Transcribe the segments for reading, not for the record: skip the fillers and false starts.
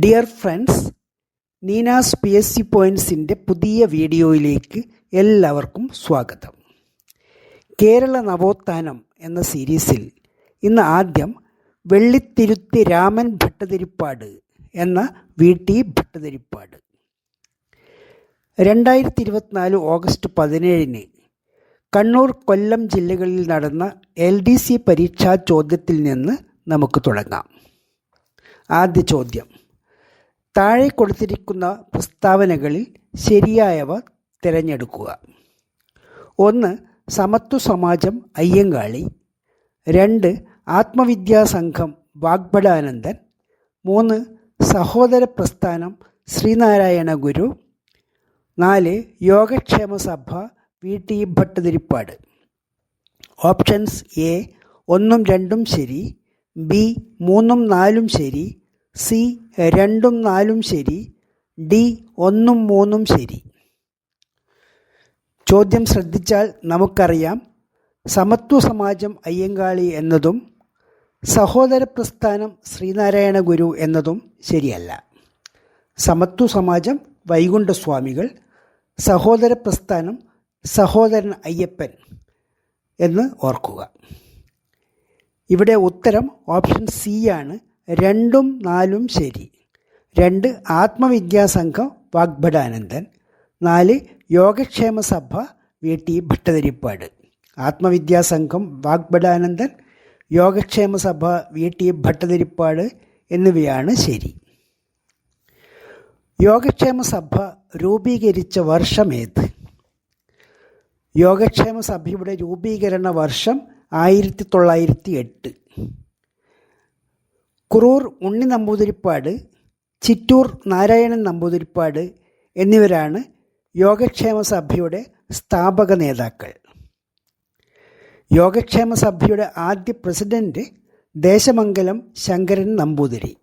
Dear friends, നീനാസ് PSC പോയിൻറ്സിൻ്റെ പുതിയ വീഡിയോയിലേക്ക് എല്ലാവർക്കും സ്വാഗതം. കേരള നവോത്ഥാനം എന്ന സീരീസിൽ ഇന്ന് ആദ്യം വെള്ളിത്തിരുത്തി രാമൻ ഭട്ടതിരിപ്പാട് എന്ന VT ഭട്ടതിരിപ്പാട്. 2024 ഓഗസ്റ്റ് 17 കണ്ണൂർ, കൊല്ലം ജില്ലകളിൽ നടന്ന LDC പരീക്ഷാ ചോദ്യത്തിൽ നിന്ന് നമുക്ക് തുടങ്ങാം. ആദ്യ ചോദ്യം: താഴെ കൊടുത്തിരിക്കുന്ന പ്രസ്താവനകളിൽ ശരിയായവ തിരഞ്ഞെടുക്കുക. 1. സമത്വ സമാജം അയ്യങ്കാളി. 2. ആത്മവിദ്യാസംഘം വാഗ്ഭടാനന്ദൻ. 3. സഹോദര പ്രസ്ഥാനം ശ്രീനാരായണ ഗുരു. 4. യോഗക്ഷേമ സഭ VT ഭട്ടതിരിപ്പാട്. ഓപ്ഷൻസ്: A 1ഉം 2ഉം ശരി, B 3ഉം 4ഉം ശരി, C 2ഉം 4ഉം ശരി, D 1ഉം 3ഉം ശരി. ചോദ്യം ശ്രദ്ധിച്ചാൽ നമുക്കറിയാം, സമത്വ സമാജം അയ്യങ്കാളി എന്നതും സഹോദര പ്രസ്ഥാനം ശ്രീനാരായണ ഗുരു എന്നതും ശരിയല്ല. സമത്വ സമാജം വൈകുണ്ഠസ്വാമികൾ, സഹോദര പ്രസ്ഥാനം സഹോദരൻ അയ്യപ്പൻ എന്ന് ഓർക്കുക. ഇവിടെ ഉത്തരം ഓപ്ഷൻ C ആണ്. 2ഉം 4ഉം ശരി. 2 ആത്മവിദ്യാസംഘം വാഗ്ഭടാനന്ദൻ. 4 യോഗക്ഷേമ സഭ VT ഭട്ടതിരിപ്പാട്. ആത്മവിദ്യാസംഘം വാഗ്ഭടാനന്ദൻ, യോഗക്ഷേമ സഭ VT ഭട്ടതിരിപ്പാട് എന്നിവയാണ് ശരി. യോഗക്ഷേമ സഭ രൂപീകരിച്ച വർഷമേത്? യോഗക്ഷേമ സഭയുടെ രൂപീകരണ വർഷം 1908. കുറൂർ ഉണ്ണി നമ്പൂതിരിപ്പാട്, ചിറ്റൂർ നാരായണൻ നമ്പൂതിരിപ്പാട് എന്നിവരാണ് യോഗക്ഷേമ സഭയുടെ സ്ഥാപക നേതാക്കൾ. യോഗക്ഷേമ സഭയുടെ ആദ്യ പ്രസിഡന്റ് ദേശമംഗലം ശങ്കരൻ നമ്പൂതിരി.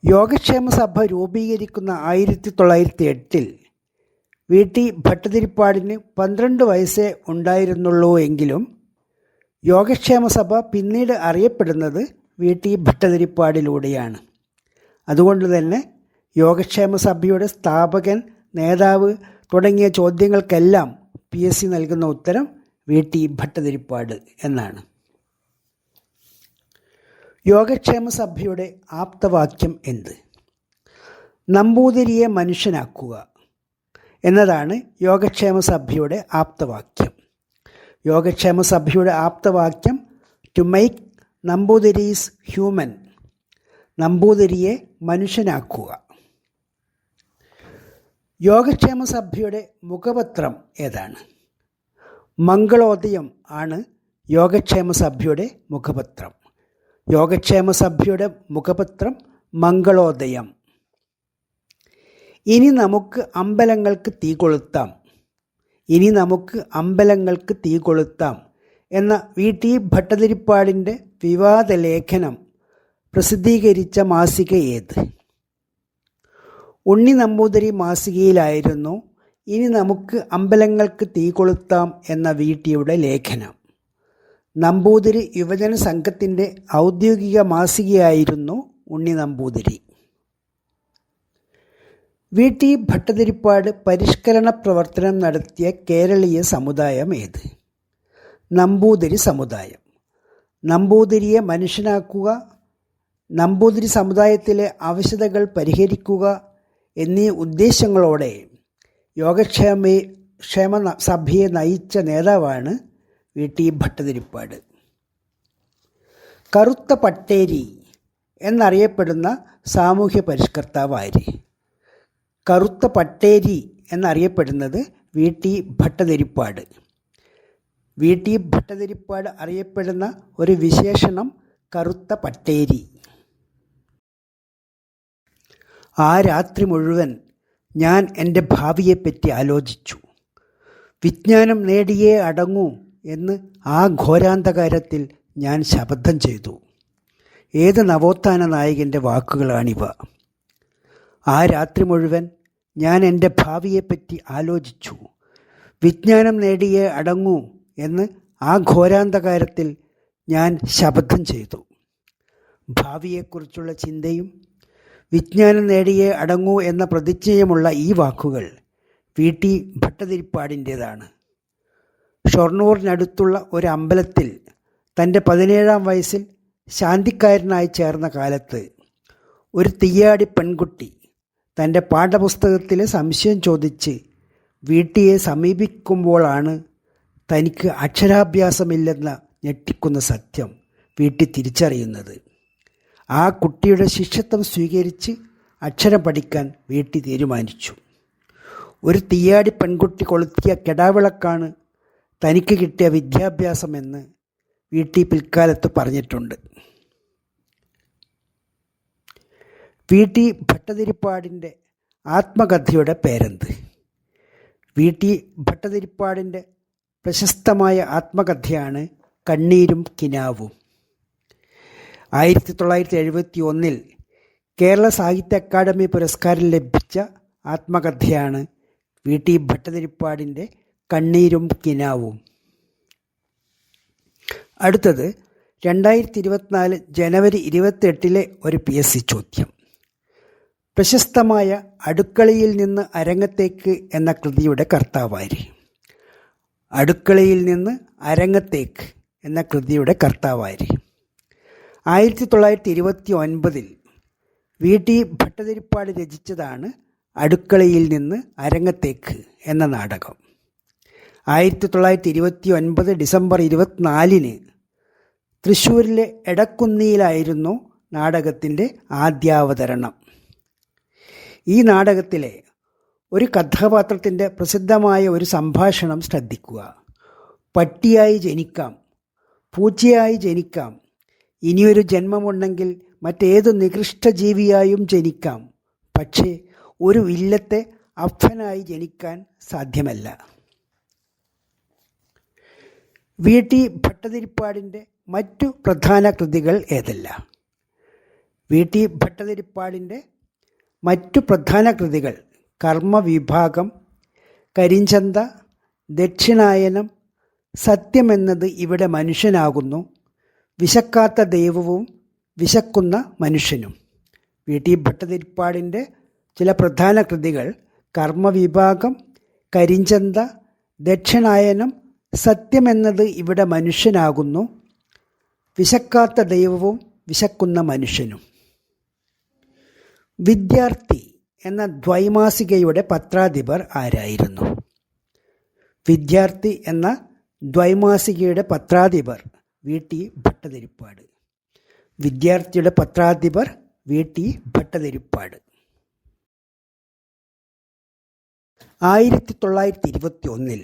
യോഗക്ഷേമ സഭ രൂപീകരിക്കുന്ന 1908 VT ഭട്ടതിരിപ്പാടിന് 12 വയസ്സേ ഉണ്ടായിരുന്നുള്ളൂ എങ്കിലും യോഗക്ഷേമ സഭ പിന്നീട് അറിയപ്പെടുന്നത് VT ഭട്ടതിരിപ്പാടിലൂടെയാണ്. അതുകൊണ്ട് തന്നെ യോഗക്ഷേമ സഭയുടെ സ്ഥാപകൻ, നേതാവ് തുടങ്ങിയ ചോദ്യങ്ങൾക്കെല്ലാം PSC നൽകുന്ന ഉത്തരം VT ഭട്ടതിരിപ്പാട് എന്നാണ്. യോഗക്ഷേമ സഭയുടെ ആപ്തവാക്യം എന്ത്? നമ്പൂതിരിയെ മനുഷ്യനാക്കുക എന്നതാണ് യോഗക്ഷേമ സഭയുടെ ആപ്തവാക്യം. യോഗക്ഷേമ സഭയുടെ ആപ്തവാക്യം to make Namboodiri's human. നമ്പൂതിരിയെ മനുഷ്യനാക്കുക. Yogakshema സഭയുടെ മുഖപത്രം ഏതാണ്? മംഗളോദയം ആണ് യോഗക്ഷേമ സഭയുടെ മുഖപത്രം. യോഗക്ഷേമ സഭയുടെ മുഖപത്രം മംഗളോദയം. ഇനി നമുക്ക് അമ്പലങ്ങൾക്ക് തീ കൊളുത്താം. ഇനി നമുക്ക് അമ്പലങ്ങൾക്ക് തീ കൊളുത്താം എന്ന VT ഭട്ടതിരിപ്പാടിൻ്റെ വിവാദ ലേഖനം പ്രസിദ്ധീകരിച്ച മാസിക ഏത്? ഉണ്ണി നമ്പൂതിരി മാസികയിലായിരുന്നു ഇനി നമുക്ക് അമ്പലങ്ങൾക്ക് തീ കൊളുത്താം എന്ന VTയുടെ ലേഖനം. നമ്പൂതിരി യുവജന സംഘത്തിൻ്റെ ഔദ്യോഗിക മാസികയായിരുന്നു ഉണ്ണി നമ്പൂതിരി. VT ഭട്ടതിരിപ്പാട് പരിഷ്കരണ പ്രവർത്തനം നടത്തിയ കേരളീയ സമുദായം ഏത്? നമ്പൂതിരി സമുദായം. നമ്പൂതിരിയെ മനുഷ്യനാക്കുക, നമ്പൂതിരി സമുദായത്തിലെ ആവശ്യതകൾ പരിഹരിക്കുക എന്നീ ഉദ്ദേശങ്ങളോടെ യോഗക്ഷേമ സഭയെ നയിച്ച നേതാവാണ് VT ഭട്ടതിരിപ്പാട്. കറുത്ത പട്ടേരി എന്നറിയപ്പെടുന്ന സാമൂഹ്യ പരിഷ്കർത്താവ് ആര്? കറുത്ത പട്ടേരി എന്നറിയപ്പെടുന്നത് VT ഭട്ടതിരിപ്പാട്. VT ഭട്ടതിരിപ്പാട് അറിയപ്പെടുന്ന ഒരു വിശേഷണം കറുത്ത പട്ടേരി. ആ രാത്രി മുഴുവൻ ഞാൻ എൻ്റെ ഭാവിയെപ്പറ്റി ആലോചിച്ചു. വിജ്ഞാനം നേടിയേ അടങ്ങൂ എന്ന് ആ ഘോരാന്ധകാരത്തിൽ ഞാൻ ശപഥം ചെയ്തു. ഏത് നവോത്ഥാന നായകൻ്റെ വാക്കുകളാണിവ? ആ രാത്രി മുഴുവൻ ഞാൻ എൻ്റെ ഭാവിയെപ്പറ്റി ആലോചിച്ചു. വിജ്ഞാനം നേടിയേ അടങ്ങൂ എന്ന് ആ ഘോരാന്ധകാരത്തിൽ ഞാൻ ശപഥം ചെയ്തു. ഭാവിയെക്കുറിച്ചുള്ള ചിന്തയും വിജ്ഞാനം നേടിയേ അടങ്ങൂ എന്ന പ്രതിജ്ഞയുമുള്ള ഈ വാക്കുകൾ വി.ടി. ഭട്ടതിരിപ്പാടിൻ്റേതാണ്. ഷൊർണൂറിനടുത്തുള്ള ഒരു അമ്പലത്തിൽ തൻ്റെ 17-ാം വയസ്സിൽ ശാന്തിക്കാരനായി ചേർന്ന കാലത്ത് ഒരു തീയാടി പെൺകുട്ടി തൻ്റെ പാഠപുസ്തകത്തിലെ സംശയം ചോദിച്ച് വി.ടിയെ സമീപിക്കുമ്പോഴാണ് തനിക്ക് അക്ഷരാഭ്യാസമില്ലെന്ന ഞെട്ടിക്കുന്ന സത്യം വി.ടി തിരിച്ചറിയുന്നത്. ആ കുട്ടിയുടെ ശിഷ്യത്വം സ്വീകരിച്ച് അക്ഷരം പഠിക്കാൻ വി.ടി തീരുമാനിച്ചു. ഒരു തീയാടി പെൺകുട്ടി കൊളുത്തിയ കെടാവിളക്കാണ് തനിക്ക് കിട്ടിയ വിദ്യാഭ്യാസമെന്ന് വി.ടി പിൽക്കാലത്ത് പറഞ്ഞിട്ടുണ്ട്. വി.ടി ഭട്ടതിരിപ്പാടിൻ്റെ ആത്മകഥയുടെ പേരെന്ത്? വി.ടി ഭട്ടതിരിപ്പാടിൻ്റെ പ്രശസ്തമായ ആത്മകഥയാണ് കണ്ണീരും കിനാവും. 1971 കേരള സാഹിത്യ അക്കാദമി പുരസ്കാരം ലഭിച്ച ആത്മകഥയാണ് വി.ടി ഭട്ടതിരിപ്പാടിൻ്റെ കണ്ണീരും കിനാവും. അടുത്തത് 2024 ജനുവരി 28 ഒരു PSC ചോദ്യം. പ്രശസ്തമായ അടുക്കളയിൽ നിന്ന് അരങ്ങത്തേക്ക് എന്ന കൃതിയുടെ കർത്താവാര്? അടുക്കളയിൽ നിന്ന് അരങ്ങത്തേക്ക് എന്ന കൃതിയുടെ കർത്താവാര്? 1929 വി.ടി ഭട്ടതിരിപ്പാട് രചിച്ചതാണ് അടുക്കളയിൽ നിന്ന് അരങ്ങത്തേക്ക് എന്ന നാടകം. 1929 ഡിസംബർ 24 തൃശ്ശൂരിലെ എടക്കുന്നിയിലായിരുന്നു നാടകത്തിൻ്റെ ആദ്യാവതരണം. ഈ നാടകത്തിലെ ഒരു കഥാപാത്രത്തിൻ്റെ പ്രസിദ്ധമായ ഒരു സംഭാഷണം ശ്രദ്ധിക്കുക. പട്ടിയായി ജനിക്കാം, പൂച്ചയായി ജനിക്കാം, ഇനിയൊരു ജന്മമുണ്ടെങ്കിൽ മറ്റേതു നികൃഷ്ട ജീവിയായും ജനിക്കാം, പക്ഷേ ഒരു ഇല്ലത്തെ അപ്പനായി ജനിക്കാൻ സാധ്യമല്ല. വി.ടി ഭട്ടതിരിപ്പാടിൻ്റെ മറ്റു പ്രധാന കൃതികൾ ഏതെല്ലാം? വി.ടി ഭട്ടതിരിപ്പാടിൻ്റെ മറ്റു പ്രധാന കൃതികൾ കർമ്മവിഭാഗം, കരിഞ്ചന്ത, ദക്ഷിണായനം, സത്യമെന്നത് ഇവിടെ മനുഷ്യനാകുന്നു, വിശക്കാത്ത ദൈവവും വിശക്കുന്ന മനുഷ്യനും. വി.ടി ഭട്ടതിരിപ്പാടിൻ്റെ ചില പ്രധാന കൃതികൾ കർമ്മവിഭാഗം, കരിഞ്ചന്ത, ദക്ഷിണായനം, സത്യമെന്നത് ഇവിടെ മനുഷ്യനാകുന്നു, വിശക്കാത്ത ദൈവവും വിശക്കുന്ന മനുഷ്യനും. വിദ്യാർത്ഥി എന്ന ദ്വൈമാസികയുടെ പത്രാധിപർ ആരായിരുന്നു? വിദ്യാർത്ഥി എന്ന ദ്വൈമാസികയുടെ പത്രാധിപർ വി.ടി ഭട്ടതിരിപ്പാട്. വിദ്യാർത്ഥിയുടെ പത്രാധിപർ വി.ടി ഭട്ടതിരിപ്പാട്. 1921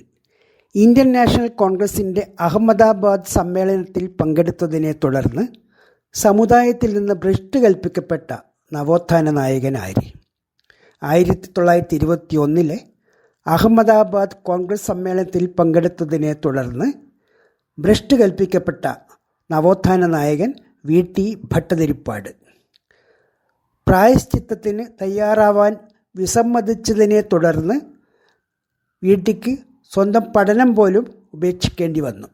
ഇന്ത്യൻ നാഷണൽ കോൺഗ്രസിൻ്റെ അഹമ്മദാബാദ് സമ്മേളനത്തിൽ പങ്കെടുത്തതിനെ തുടർന്ന് സമുദായത്തിൽ നിന്ന് ഭ്രഷ്ട് കൽപ്പിക്കപ്പെട്ട നവോത്ഥാന നായകൻ ആര്? 1921 അഹമ്മദാബാദ് കോൺഗ്രസ് സമ്മേളനത്തിൽ പങ്കെടുത്തതിനെ തുടർന്ന് ഭ്രഷ്ട് കൽപ്പിക്കപ്പെട്ട നവോത്ഥാന നായകൻ വി.ടി ഭട്ടതിരിപ്പാട്. പ്രായശ്ചിത്തത്തിന് തയ്യാറാവാൻ വിസമ്മതിച്ചതിനെ തുടർന്ന് വി.ടിക്ക് സ്വന്തം പഠനം പോലും ഉപേക്ഷിക്കേണ്ടി വന്നു.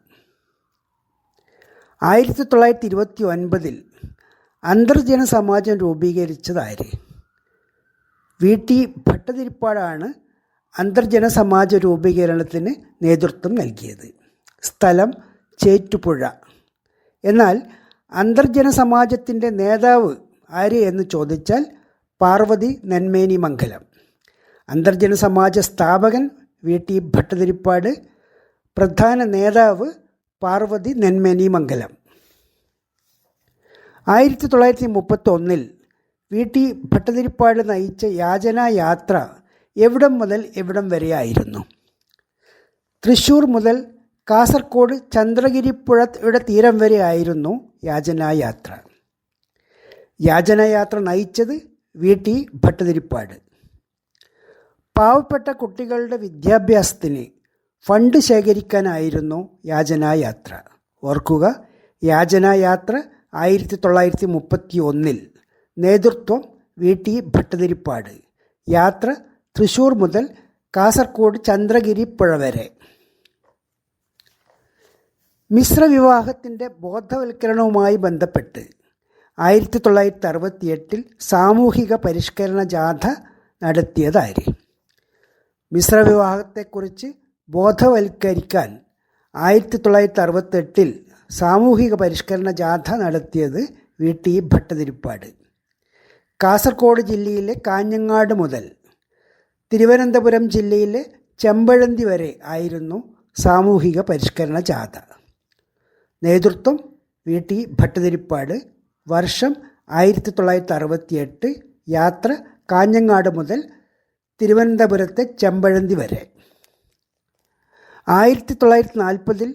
1929 അന്തർജന സമാജം രൂപീകരിച്ചതാര്? വി.ടി ഭട്ടതിരിപ്പാടാണ് അന്തർജന സമാജ രൂപീകരണത്തിന് നേതൃത്വം നൽകിയത്. സ്ഥലം ചേറ്റുപുഴ. എന്നാൽ അന്തർജന സമാജത്തിൻ്റെ നേതാവ് ആര് എന്ന് ചോദിച്ചാൽ പാർവതി നെന്മേനി മംഗലം. അന്തർജന സമാജ സ്ഥാപകൻ വി.ടി ഭട്ടതിരിപ്പാട്, പ്രധാന നേതാവ് പാർവതി നെന്മേനി മംഗലം. 1931 വി.ടി ഭട്ടതിരിപ്പാട് നയിച്ച യാചനായാത്ര എവിടം മുതൽ എവിടം വരെയായിരുന്നു? തൃശ്ശൂർ മുതൽ കാസർഗോഡ് ചന്ദ്രഗിരിപ്പുഴയുടെ തീരം വരെ ആയിരുന്നു യാചനായാത്ര. യാചനായാത്ര നയിച്ചത് വി.ടി ഭട്ടതിരിപ്പാട്. പാവപ്പെട്ട കുട്ടികളുടെ വിദ്യാഭ്യാസത്തിന് ഫണ്ട് ശേഖരിക്കാനായിരുന്നു യാചനായാത്ര. ഓർക്കുക, യാചനായാത്ര 1931 നേതൃത്വം വി.ടി ഭട്ടതിരിപ്പാട്. യാത്ര തൃശ്ശൂർ മുതൽ കാസർഗോഡ് ചന്ദ്രഗിരിപ്പുഴ വരെ. മിശ്രവിവാഹത്തിൻ്റെ ബോധവൽക്കരണവുമായി ബന്ധപ്പെട്ട് 1968 സാമൂഹിക പരിഷ്കരണ ജാഥ നടത്തിയതാര്? മിശ്രവിവാഹത്തെക്കുറിച്ച് ബോധവൽക്കരിക്കാൻ 1968 സാമൂഹിക പരിഷ്കരണ ജാഥ നടത്തിയത് VT ഭട്ടതിരിപ്പാട്. കാസർഗോഡ് ജില്ലയിലെ കാഞ്ഞങ്ങാട് മുതൽ തിരുവനന്തപുരം ജില്ലയിലെ ചെമ്പഴന്തി വരെ ആയിരുന്നു സാമൂഹിക പരിഷ്കരണ ജാഥ. നേതൃത്വം VT ഭട്ടതിരിപ്പാട്. വർഷം 1968. യാത്ര കാഞ്ഞങ്ങാട് മുതൽ തിരുവനന്തപുരത്തെ ചെമ്പഴന്തി വരെ. 1940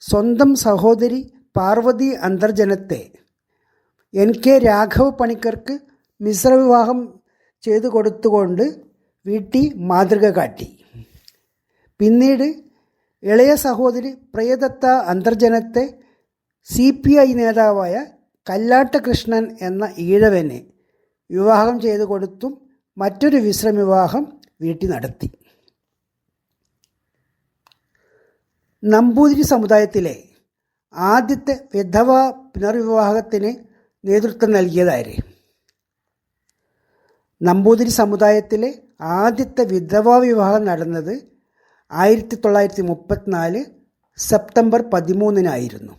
സ്വന്തം സഹോദരി പാർവതി അന്തർജനത്തെ NK രാഘവ പണിക്കർക്ക് മിശ്രവിവാഹം ചെയ്തു കൊടുത്തുകൊണ്ട് VT മാതൃക കാട്ടി. പിന്നീട് ഇളയ സഹോദരി പ്രിയദത്ത അന്തർജനത്തെ CPI നേതാവായ കല്ലാട്ട് കൃഷ്ണൻ എന്ന ഈഴവനെ വിവാഹം ചെയ്തു കൊടുത്തും മറ്റൊരു മിശ്രവിവാഹം VT നടത്തി. നമ്പൂതിരി സമുദായത്തിലെ ആദ്യത്തെ വിധവാ പുനർവിവാഹത്തിന് നേതൃത്വം നൽകിയതാര്? നമ്പൂതിരി സമുദായത്തിലെ ആദ്യത്തെ വിധവാ വിവാഹം നടന്നത് 1934 സെപ്റ്റംബർ 13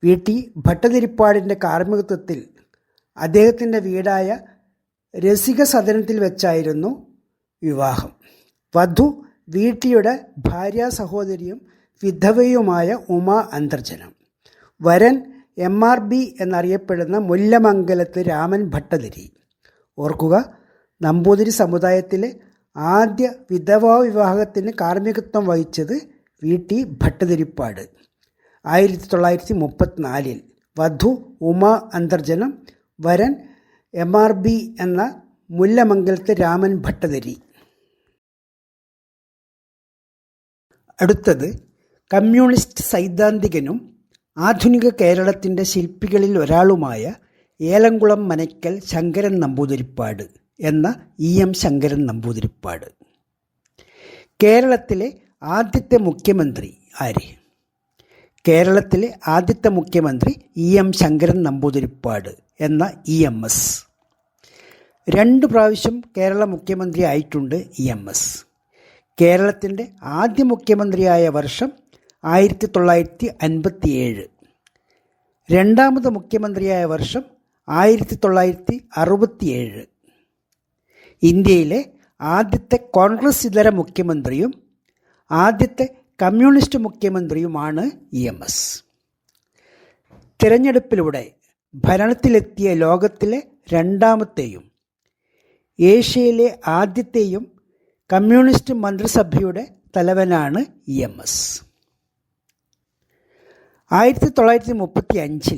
VT ഭട്ടതിരിപ്പാടിൻ്റെ കാർമ്മികത്വത്തിൽ അദ്ദേഹത്തിൻ്റെ വീടായ രസിക സദനത്തിൽ വെച്ചായിരുന്നു വിവാഹം. വധു VTയുടെ ഭാര്യ സഹോദരിയും വിധവയുമായ ഉമാ അന്തർജനം. വരൻ MRB എന്നറിയപ്പെടുന്ന മുല്ലമംഗലത്ത് രാമൻ ഭട്ടതിരി. ഓർക്കുക, നമ്പൂതിരി സമുദായത്തിലെ ആദ്യ വിധവാ വിവാഹത്തിന് കാർമ്മികത്വം വഹിച്ചത് VT ഭട്ടതിരിപ്പാട്. 1934 വധു ഉമാ അന്തർജനം, വരൻ MRB എന്ന മുല്ലമംഗലത്ത് രാമൻ ഭട്ടതിരി. അടുത്തത് കമ്മ്യൂണിസ്റ്റ് സൈദ്ധാന്തികനും ആധുനിക കേരളത്തിൻ്റെ ശില്പികളിൽ ഒരാളുമായ ഏലംകുളം മനയ്ക്കൽ ശങ്കരൻ നമ്പൂതിരിപ്പാട് എന്ന EM ശങ്കരൻ നമ്പൂതിരിപ്പാട്. കേരളത്തിലെ ആദ്യത്തെ മുഖ്യമന്ത്രി ആര്? കേരളത്തിലെ ആദ്യത്തെ മുഖ്യമന്ത്രി EM ശങ്കരൻ നമ്പൂതിരിപ്പാട് എന്ന EMS. 2 പ്രാവശ്യം കേരള മുഖ്യമന്ത്രി ആയിട്ടുണ്ട് EMS. കേരളത്തിൻ്റെ ആദ്യ മുഖ്യമന്ത്രിയായ വർഷം 1957. രണ്ടാമത് മുഖ്യമന്ത്രിയായ വർഷം 1967. ഇന്ത്യയിലെ ആദ്യത്തെ കോൺഗ്രസ് ഇതര മുഖ്യമന്ത്രിയും ആദ്യത്തെ കമ്മ്യൂണിസ്റ്റ് മുഖ്യമന്ത്രിയുമാണ് EMS. തിരഞ്ഞെടുപ്പിലൂടെ ഭരണത്തിലെത്തിയ ലോകത്തിലെ രണ്ടാമത്തെയും ഏഷ്യയിലെ ആദ്യത്തെയും കമ്മ്യൂണിസ്റ്റ് മന്ത്രിസഭയുടെ തലവനാണ് EMS. 1935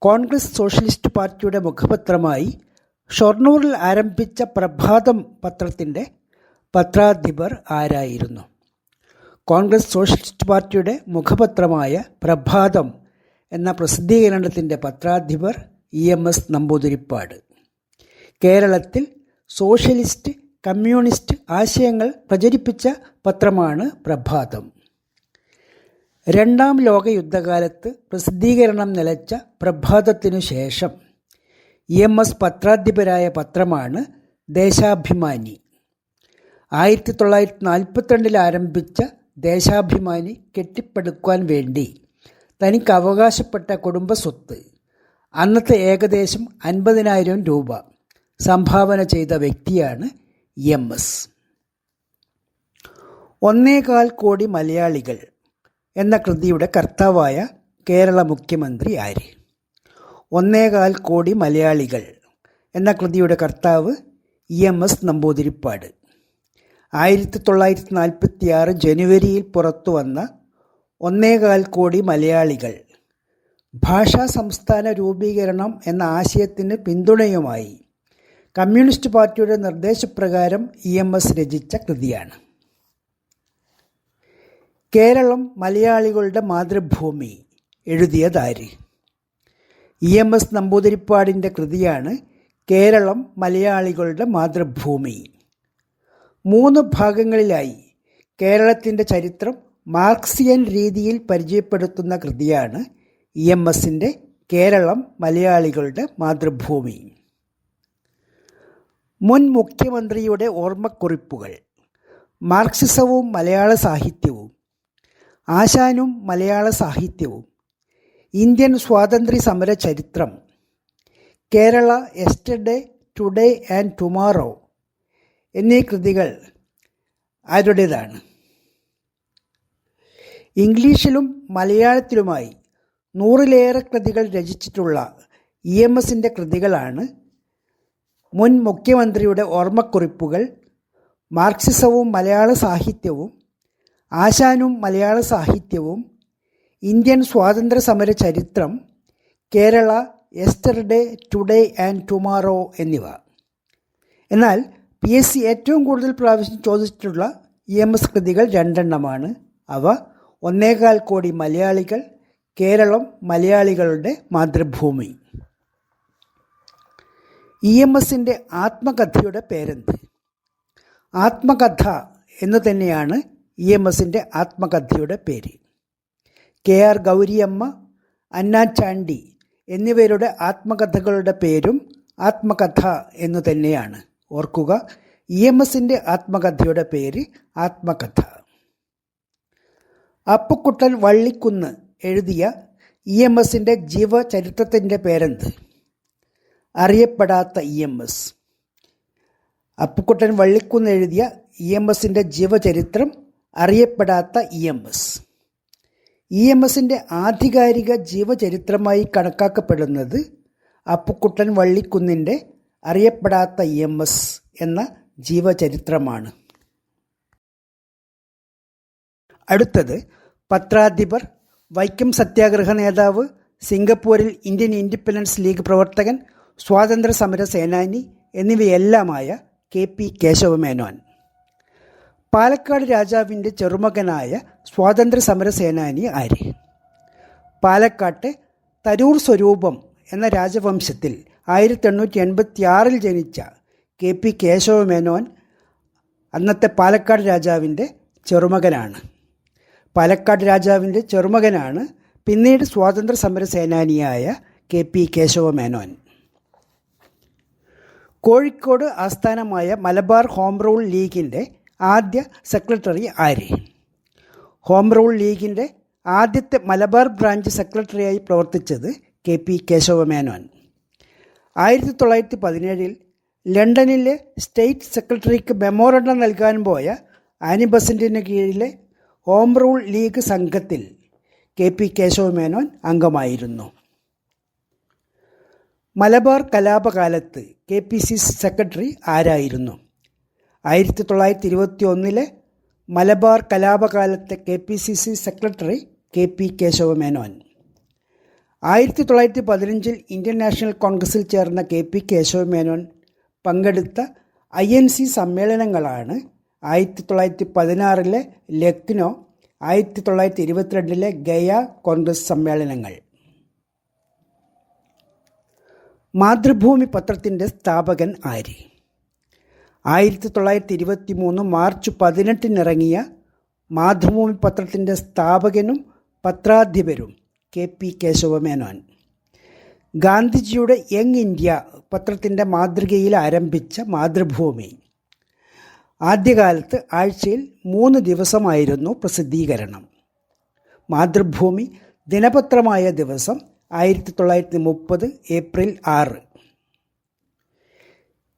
കോൺഗ്രസ് സോഷ്യലിസ്റ്റ് പാർട്ടിയുടെ മുഖപത്രമായി ഷൊർണൂറിൽ ആരംഭിച്ച പ്രഭാതം പത്രത്തിൻ്റെ പത്രാധിപർ ആരായിരുന്നു? കോൺഗ്രസ് സോഷ്യലിസ്റ്റ് പാർട്ടിയുടെ മുഖപത്രമായ പ്രഭാതം എന്ന പ്രസിദ്ധീകരണത്തിൻ്റെ പത്രാധിപർ EMS നമ്പൂതിരിപ്പാട്. കേരളത്തിൽ സോഷ്യലിസ്റ്റ് കമ്മ്യൂണിസ്റ്റ് ആശയങ്ങൾ പ്രചരിപ്പിച്ച പത്രമാണ് പ്രഭാതം. 2ാം ലോകയുദ്ധകാലത്ത് പ്രസിദ്ധീകരണം നിലച്ച പ്രഭാതത്തിനു ശേഷം EMS പത്രാധിപരായ പത്രമാണ് ദേശാഭിമാനി. 1942 ആരംഭിച്ച ദേശാഭിമാനി കെട്ടിപ്പടുക്കുവാൻ വേണ്ടി തനിക്ക് അവകാശപ്പെട്ട കുടുംബസ്വത്ത് അന്നത്തെ ഏകദേശം 50,000 രൂപ സംഭാവന ചെയ്ത വ്യക്തിയാണ് EMS. 1.25 കോടി മലയാളികൾ എന്ന കൃതിയുടെ കർത്താവായ കേരള മുഖ്യമന്ത്രി ആര്? 1.25 കോടി മലയാളികൾ എന്ന കൃതിയുടെ കർത്താവ് EMS നമ്പൂതിരിപ്പാട്. 1946 ജനുവരിയിൽ പുറത്തു വന്ന 1.25 കോടി മലയാളികൾ ഭാഷാ സംസ്ഥാന രൂപീകരണം എന്ന ആശയത്തിന് പിന്തുണയുമായി കമ്മ്യൂണിസ്റ്റ് പാർട്ടിയുടെ നിർദ്ദേശപ്രകാരം EMS രചിച്ച കൃതിയാണ്. കേരളം മലയാളികളുടെ മാതൃഭൂമി എഴുതിയതാര്? EMS നമ്പൂതിരിപ്പാടിൻ്റെ കൃതിയാണ് കേരളം മലയാളികളുടെ മാതൃഭൂമി. 3 ഭാഗങ്ങളിലായി കേരളത്തിൻ്റെ ചരിത്രം മാർക്സിയൻ രീതിയിൽ പരിചയപ്പെടുത്തുന്ന കൃതിയാണ് EMSൻ്റെ കേരളം മലയാളികളുടെ മാതൃഭൂമി. മുൻ മുഖ്യമന്ത്രിയുടെ ഓർമ്മക്കുറിപ്പുകൾ. മാർക്സിസവും മലയാള സാഹിത്യവും. ആശാനും മലയാള സാഹിത്യവും. ഇന്ത്യൻ സ്വാതന്ത്ര്യ സമര ചരിത്രം. Kerala yesterday, today and tomorrow എന്നീ കൃതികൾ ആരുടേതാണ്? ഇംഗ്ലീഷിലും മലയാളത്തിലുമായി 100-ലേറെ കൃതികൾ രചിച്ചിട്ടുള്ള EMSൻ്റെ കൃതികളാണ് മുൻ മുഖ്യമന്ത്രിയുടെ ഓർമ്മക്കുറിപ്പുകൾ, മാർക്സിസവും മലയാള സാഹിത്യവും, ആശാനും മലയാള സാഹിത്യവും, ഇന്ത്യൻ സ്വാതന്ത്ര്യ സമര ചരിത്രം, Kerala yesterday, today and tomorrow എന്നിവ. എന്നാൽ PSC ഏറ്റവും കൂടുതൽ പ്രാവശ്യം ചോദിച്ചിട്ടുള്ള EMS കൃതികൾ 2 എണ്ണമാണ്. അവ 1.25 കോടി മലയാളികൾ, കേരളം മലയാളികളുടെ മാതൃഭൂമി. EMSൻ്റെ ആത്മകഥയുടെ പേരെന്ത്? ആത്മകഥ എന്നു തന്നെയാണ് EMSൻ്റെ ആത്മകഥയുടെ പേര്. KR ഗൗരിയമ്മ, അന്ന ചാണ്ടി എന്നിവരുടെ ആത്മകഥകളുടെ പേരും ആത്മകഥ എന്നു തന്നെയാണ്. ഓർക്കുക, EMSൻ്റെ ആത്മകഥയുടെ പേര് ആത്മകഥ. അപ്പുക്കുട്ടൻ വള്ളിക്കുന്ന് എഴുതിയ EMSൻ്റെ ജീവചരിത്രത്തിൻ്റെ പേരെന്ത്? അറിയപ്പെടാത്ത EMS. അപ്പുക്കുട്ടൻ വള്ളിക്കുന്ന് എഴുതിയ EMSൻ്റെ ജീവചരിത്രം അറിയപ്പെടാത്ത EMS. EMSൻ്റെ ആധികാരിക ജീവചരിത്രമായി കണക്കാക്കപ്പെടുന്നത് അപ്പുക്കുട്ടൻ വള്ളിക്കുന്നിൻ്റെ അറിയപ്പെടാത്ത EMS എന്ന ജീവചരിത്രമാണ്. അടുത്തത് പത്രാധിപർ, വൈക്കം സത്യാഗ്രഹ നേതാവ്, സിംഗപ്പൂരിൽ ഇന്ത്യൻ ഇൻഡിപെൻഡൻസ് ലീഗ് പ്രവർത്തകൻ, സ്വാതന്ത്ര്യ സമര സേനാനി എന്നിവയെല്ലാമായ KP കേശവമേനോൻ. പാലക്കാട് രാജാവിൻ്റെ ചെറുമകനായ സ്വാതന്ത്ര്യ സമര സേനാനി ആര്? പാലക്കാട്ടെ തരൂർ സ്വരൂപം എന്ന രാജവംശത്തിൽ 1886 ജനിച്ച KP കേശവമേനോൻ അന്നത്തെ പാലക്കാട് രാജാവിൻ്റെ ചെറുമകനാണ്. പാലക്കാട് രാജാവിൻ്റെ ചെറുമകനാണ് പിന്നീട് സ്വാതന്ത്ര്യ സമര സേനാനിയായ KP കേശവമേനോൻ. കോഴിക്കോട് ആസ്ഥാനമായ മലബാർ ഹോം റൂൾ ലീഗിൻ്റെ ആദ്യ സെക്രട്ടറി ആര്? ഹോം റൂൾ ലീഗിൻ്റെ ആദ്യത്തെ മലബാർ ബ്രാഞ്ച് സെക്രട്ടറിയായി പ്രവർത്തിച്ചത് KP കേശവമേനോൻ. 1917 ലണ്ടനിലെ സ്റ്റേറ്റ് സെക്രട്ടറിക്ക് മെമ്മോറണ്ടം നൽകാൻ പോയ ആനി ബസന്റിന് കീഴിലെ ഹോം റൂൾ ലീഗ് സംഘത്തിൽ KP കേശവമേനോൻ അംഗമായിരുന്നു. മലബാർ കലാപകാലത്ത് KPCC സെക്രട്ടറി ആരായിരുന്നു? 1921 Malabar കലാപകാലത്തെ KPCC secretary KP Kesava Menon. 1915 Indian national കോൺഗ്രസിൽ ചേർന്ന KP കേശവമേനോൻ പങ്കെടുത്ത INC സമ്മേളനങ്ങളാണ് 1916 ലക്നോ, 1922 ഗയ കോൺഗ്രസ് സമ്മേളനങ്ങൾ. മാതൃഭൂമി പത്രത്തിൻ്റെ സ്ഥാപകൻ ആര്? 1923 മാർച്ച് 18 ഇറങ്ങിയ മാതൃഭൂമി പത്രത്തിൻ്റെ സ്ഥാപകനും പത്രാധിപരും KP കേശവമേനോൻ. ഗാന്ധിജിയുടെ യങ് ഇന്ത്യ പത്രത്തിൻ്റെ മാതൃകയിൽ ആരംഭിച്ച മാതൃഭൂമി ആദ്യകാലത്ത് ആഴ്ചയിൽ 3 ദിവസമായിരുന്നു പ്രസിദ്ധീകരണം. മാതൃഭൂമി ദിനപത്രമായ ദിവസം 1930 ഏപ്രിൽ 6.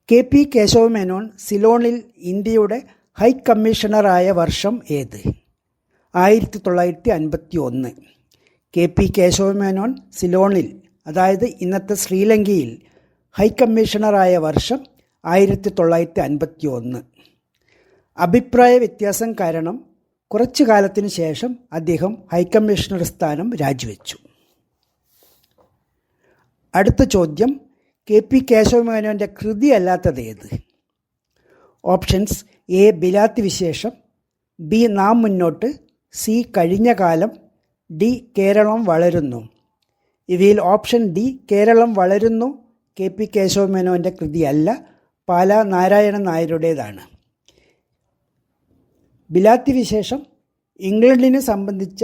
KP കേശവമേനോൻ സിലോണിൽ ഇന്ത്യയുടെ ഹൈ കമ്മീഷണറായ വർഷം ഏത്? 1951. KP കേശവമേനോൻ സിലോണിൽ, അതായത് ഇന്നത്തെ ശ്രീലങ്കയിൽ ഹൈ കമ്മീഷണറായ വർഷം 1951. അഭിപ്രായ വ്യത്യാസം കാരണം കുറച്ചു കാലത്തിനു ശേഷം അദ്ദേഹം ഹൈക്കമ്മീഷണർ സ്ഥാനം രാജിവെച്ചു. അടുത്ത ചോദ്യം, KP കേശവമേനോൻ്റെ കൃതി അല്ലാത്തത് ഏത്? ഓപ്ഷൻസ്: A ബിലാത്തി വിശേഷം, B നാം മുന്നോട്ട്, C കഴിഞ്ഞ കാലം, D കേരളം വളരുന്നു. ഇവയിൽ ഓപ്ഷൻ D കേരളം വളരുന്നു KP കേശവമേനോൻ്റെ കൃതിയല്ല, പാലാ നാരായണൻ നായരുടേതാണ്. ബിലാത്തി വിശേഷം ഇംഗ്ലണ്ടിനെ സംബന്ധിച്ച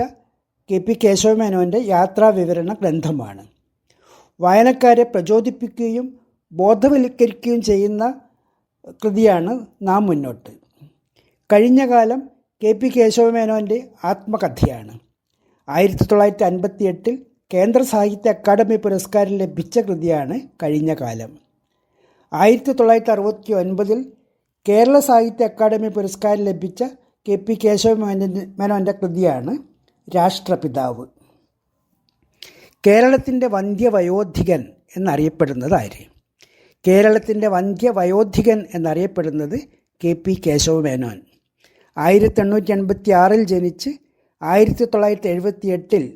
KP കേശവമേനോൻ്റെ യാത്രാവിവരണ ഗ്രന്ഥമാണ്. വായനക്കാരെ പ്രചോദിപ്പിക്കുകയും ബോധവൽക്കരിക്കുകയും ചെയ്യുന്ന കൃതിയാണ് നാം മുന്നോട്ട്. കഴിഞ്ഞ കാലം KP കേശവമേനോൻ്റെ ആത്മകഥയാണ്. 1958 കേന്ദ്ര സാഹിത്യ അക്കാദമി പുരസ്കാരം ലഭിച്ച കൃതിയാണ് കഴിഞ്ഞ കാലം. 1969 കേരള സാഹിത്യ അക്കാദമി പുരസ്കാരം ലഭിച്ച KP കേശവമേനോൻ്റെ കൃതിയാണ് രാഷ്ട്രപിതാവ്. കേരളത്തിൻ്റെ വന്ധ്യവയോധികൻ എന്നറിയപ്പെടുന്നത് ആര്? കേരളത്തിൻ്റെ വന്ധ്യവയോധികൻ എന്നറിയപ്പെടുന്നത് KP കേശവമേനോൻ. 1886 ജനിച്ച് 1978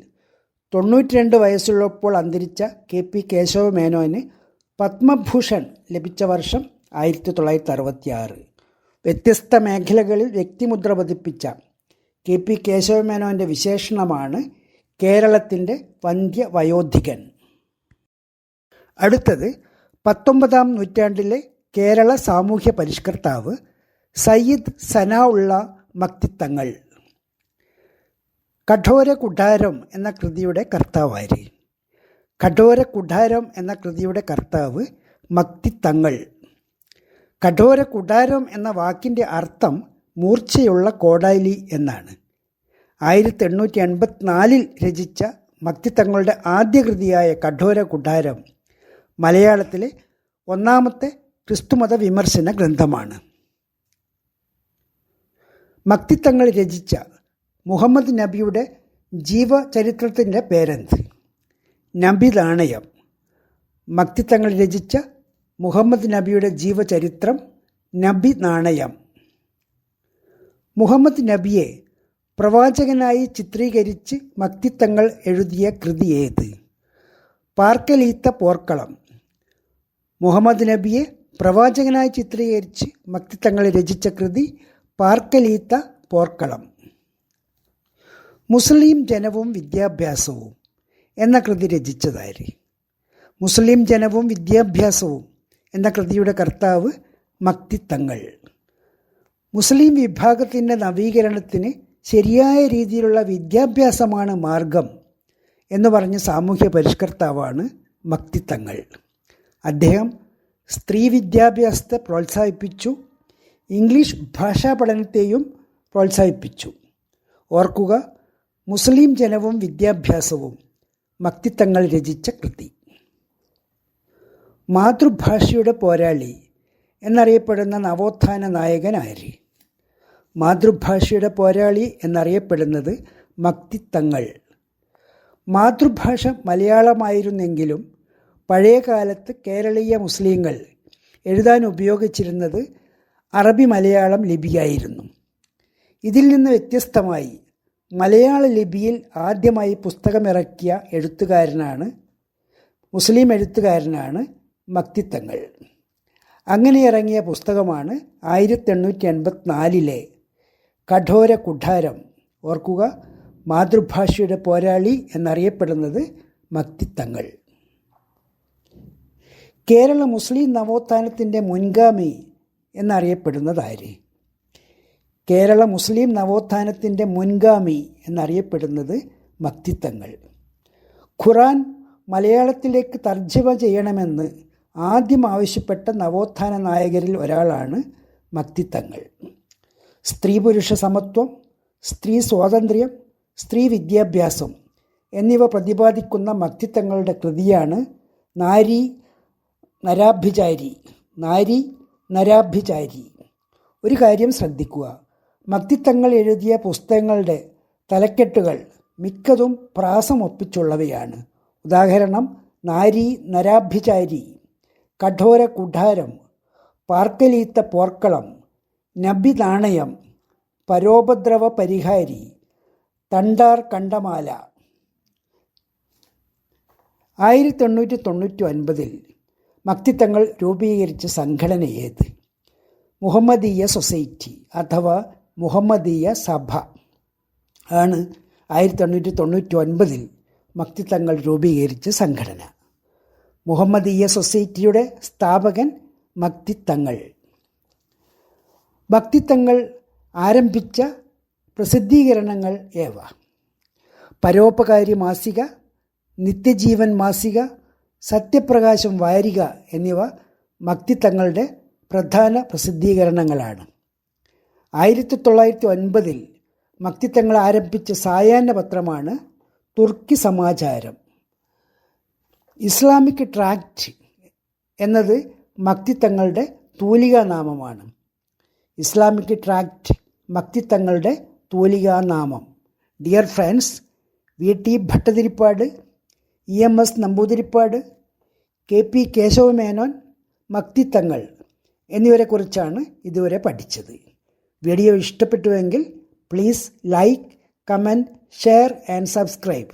92 വയസ്സുള്ളപ്പോൾ അന്തരിച്ച KP കേശവമേനോന് പത്മഭൂഷൺ ലഭിച്ച വർഷം 1966. വ്യത്യസ്ത മേഖലകളിൽ വ്യക്തിമുദ്ര പതിപ്പിച്ച KP കേശവമേനോൻ്റെ വിശേഷണമാണ് കേരളത്തിൻ്റെ വന്ധ്യവയോധികൻ. അടുത്തത് 19-ാം നൂറ്റാണ്ടിലെ കേരള സാമൂഹ്യ പരിഷ്കർത്താവ് സയ്യിദ് സനാഉള്ള മക്തിത്തങ്ങൾ. കഠോരകുഠാരം എന്ന കൃതിയുടെ കർത്താവാര്? കഠോരകുഠാരം എന്ന കൃതിയുടെ കർത്താവ് മക്തിത്തങ്ങൾ. കഠോരകുഠാരം എന്ന വാക്കിൻ്റെ അർത്ഥം മൂർച്ചയുള്ള കോടാലി എന്നാണ്. 1884 രചിച്ച മക്തിത്തങ്ങളുടെ ആദ്യ കൃതിയായ കഠോരകുഠാരം മലയാളത്തിലെ ഒന്നാമത്തെ ക്രിസ്തുമത വിമർശന ഗ്രന്ഥമാണ്. മക്തിത്തങ്ങൾ രചിച്ച മുഹമ്മദ് നബിയുടെ ജീവചരിത്രത്തിൻ്റെ പേരെന്ത്? നബി നാണയം. മക്തിത്തങ്ങൾ രചിച്ച മുഹമ്മദ് നബിയുടെ ജീവചരിത്രം നബി നാണയം. മുഹമ്മദ് നബിയെ പ്രവാചകനായി ചിത്രീകരിച്ച് മക്തിത്തങ്ങൾ എഴുതിയ കൃതി ഏത്? പാർക്കലീത്ത പോർക്കളം. മുഹമ്മദ് നബിയെ പ്രവാചകനായി ചിത്രീകരിച്ച് മക്തിത്തങ്ങൾ രചിച്ച കൃതി പാർക്കലീത്ത പോർക്കളം. മുസ്ലിം ജനവും വിദ്യാഭ്യാസവും എന്ന കൃതി രചിച്ചതാര്? മുസ്ലിം ജനവും വിദ്യാഭ്യാസവും എന്ന കൃതിയുടെ കർത്താവ് മക്തിത്തങ്ങൾ. മുസ്ലിം വിഭാഗത്തിൻ്റെ നവീകരണത്തിന് ശരിയായ രീതിയിലുള്ള വിദ്യാഭ്യാസമാണ് മാർഗം എന്ന് പറഞ്ഞ സാമൂഹ്യ പരിഷ്കർത്താവാണ് മക്തിത്തങ്ങൾ. അദ്ദേഹം സ്ത്രീ വിദ്യാഭ്യാസത്തെ പ്രോത്സാഹിപ്പിച്ചു. ഇംഗ്ലീഷ് ഭാഷാ പഠനത്തെയും പ്രോത്സാഹിപ്പിച്ചു. ഓർക്കുക, മുസ്ലിം ജനവും വിദ്യാഭ്യാസവും മക്തിത്തങ്ങൾ രചിച്ച കൃതി. മാതൃഭാഷയുടെ പോരാളി എന്നറിയപ്പെടുന്ന നവോത്ഥാന നായകൻ ആര്? മാതൃഭാഷയുടെ പോരാളി എന്നറിയപ്പെടുന്നത് മക്തിത്തങ്ങൾ. മാതൃഭാഷ മലയാളമായിരുന്നെങ്കിലും പഴയകാലത്ത് കേരളീയ മുസ്ലിങ്ങൾ എഴുതാൻ ഉപയോഗിച്ചിരുന്നത് അറബി മലയാളം ലിപിയായിരുന്നു. ഇതിൽ നിന്ന് വ്യത്യസ്തമായി മലയാള ലിപിയിൽ ആദ്യമായി പുസ്തകമിറക്കിയ മുസ്ലിം എഴുത്തുകാരനാണ് മക്തിത്തങ്ങൾ. അങ്ങനെ ഇറങ്ങിയ പുസ്തകമാണ് 1884 കഠോരകുഠാരം. ഓർക്കുക, മാതൃഭാഷയുടെ പോരാളി എന്നറിയപ്പെടുന്നത് മക്തിത്തങ്ങൾ. കേരള മുസ്ലിം നവോത്ഥാനത്തിൻ്റെ മുൻഗാമി എന്നറിയപ്പെടുന്നത് ആര്? കേരള മുസ്ലിം നവോത്ഥാനത്തിൻ്റെ മുൻഗാമി എന്നറിയപ്പെടുന്നത് മക്തിത്തങ്ങൾ. ഖുർആൻ മലയാളത്തിലേക്ക് തർജ്ജമ ചെയ്യണമെന്ന് ആദ്യം ആവശ്യപ്പെട്ട നവോത്ഥാന നായകരിൽ ഒരാളാണ് മക്തിത്തങ്ങൾ. സ്ത്രീ പുരുഷ സമത്വം, സ്ത്രീ സ്വാതന്ത്ര്യം, സ്ത്രീ വിദ്യാഭ്യാസം എന്നിവ പ്രതിപാദിക്കുന്ന മക്തിത്തങ്ങളുടെ കൃതിയാണ് നാരി നരാഭിചാരി. ഒരു കാര്യം ശ്രദ്ധിക്കുക, മക്തിത്തങ്ങൾ എഴുതിയ പുസ്തകങ്ങളുടെ തലക്കെട്ടുകൾ മിക്കതും പ്രാസം ഒപ്പിച്ചുള്ളവയാണ്. ഉദാഹരണം: നാരി നരാഭിചാരി, കഠോരകുഠാരം, പാർക്കലീത്ത പോർക്കളം, നബി നാണയം, പരോപദ്രവ പരിഹാരി, തണ്ടാർ കണ്ടമാല. 1899 മക്തിത്തങ്ങൾ രൂപീകരിച്ച സംഘടന ഏത്? മുഹമ്മദീയ സൊസൈറ്റി അഥവാ മുഹമ്മദീയ സഭ ആണ് 1899 മക്തിത്തങ്ങൾ രൂപീകരിച്ച സംഘടന. മുഹമ്മദീയ സൊസൈറ്റിയുടെ സ്ഥാപകൻ മക്തിത്തങ്ങൾ. മക്തിത്തങ്ങൾ ആരംഭിച്ച പ്രസിദ്ധീകരണങ്ങൾ ഏവ? പരോപകാരി മാസിക, നിത്യജീവൻ മാസിക, സത്യപ്രകാശം വാരിക എന്നിവ മക്തിത്തങ്ങളുടെ പ്രധാന പ്രസിദ്ധീകരണങ്ങളാണ്. 1909 മക്തിത്തങ്ങൾ ആരംഭിച്ച സായാഹ്ന പത്രമാണ് തുർക്കി സമാചാരം. ഇസ്ലാമിക് ട്രാക്റ്റ് എന്നത് മക്തിത്തങ്ങളുടെ തൂലികാനാമമാണ്. ഇസ്ലാമിക് ട്രാക്റ്റ് മക്തിത്തങ്ങളുടെ തൂലികാനാമം. Dear friends, VT Bhattathiripad, EMS Namboodiripad, KP Kesava Menon Makthi Thangal എന്നിവരെക്കുറിച്ചാണ് ഇതുവരെ പഠിച്ചത്. വീഡിയോ ഇഷ്ടപ്പെട്ടുവെങ്കിൽ please like, comment, share and subscribe.